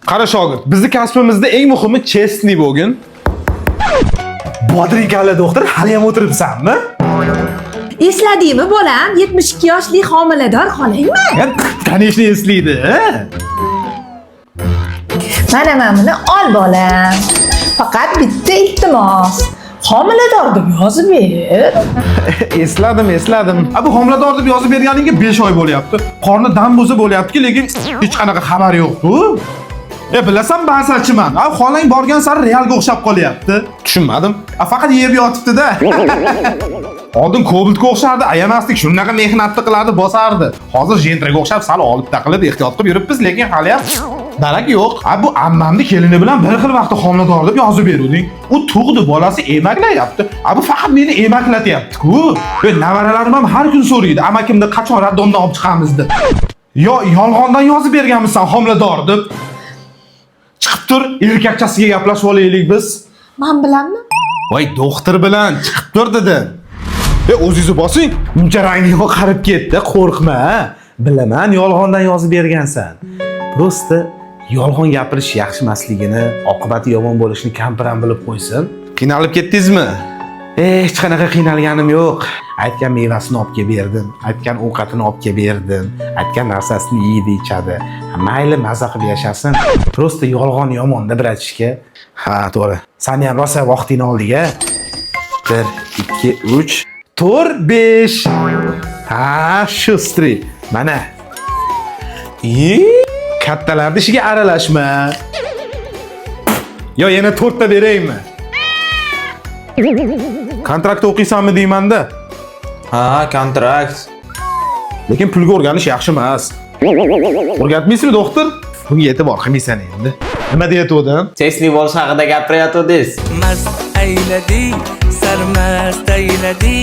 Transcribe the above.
Qara shogird, bizning kasbimizda eng muhimi chestni bo'lgin. Bodringkali doktor, hali ham o'tiribsanmi? Esladingmi bolam? 72 yoshli homilador xolangmi? Конечно, eslaydi. Mana buni ol bolam. Faqat bitta iltimos. Homilador deb yozib ber. Esladim. Bu homilador deb yozib berganingga 5 oy bo'lyapti. Qorni dam bo'lsa bo'lyapti, lekin hech qanaqa xabar yo'q-ku. Bilasan, ba'sachiman. Xolang borgan sari realga o'xshab qolyapti. Tushunmadim. Faqat yeb yotibdi-da. Oldin Cobaltga o'xshardi, ayamasdik, shunaqa mehnatni qilardi, bosardi. Hozir Gentraga o'xshab sal olib taqilib ehtiyot qilib yuribmiz, lekin hali ham darak yo'q. Bu ammamni kelini bilan bir xil vaqtda homilador deb yozib beruvding. U tug'di, bolasi emaklayapti. Bu faqat meni emaklatyapti-ku. Nevaralarim ham har kun so'raydi, amakimni qachon raddomdan olib chiqamiz deb. Yo, yolg'ondan yozib berganmisan homilador deb. Chiqib tur, erkakchasiga gaplashib olaylik biz. Men bilanmi? Voy, doktor bilan chiqib tur dedi. O'zingizni bosing, buncha rangingga qarib ketdi, qo'rqma. Bilaman, yolg'ondan yozib bergansan. Prosta yolg'on gapirish yaxshi emasligini, oqibati yomon bo'lishini kampiram bilib qo'ysin. Qiynalib ketdingizmi? Hech qanaqa qiynalganim yo'q. Aytgan mevasini olib kelib berdim, aytgan ovqatini olib kelib berdim, aytgan narsasini yeydi, ichadi. Mayli, maza qilib yashasin. Prosta yolg'on yomon-da bratishka. Ha, to'g'ri. Seni ham rosa vaqtingni oldik-a. 1 2 3 4 5. Ha, shustri. Mana. Kattalarning ishiga aralashma. Yo, yana 4 ta beraymi? Kontrakt o'qiysanmi deyman-da? Ha, kontrakt. Lekin pulga o'rganish yaxshi emas. O'rgatmaysizmi, doktor? Bunga e'tibor qilmaysan endi. Nima deyatuvdim? Chestni bo'lish haqida gapirayotdingiz. mast ayladi sarmast ayladi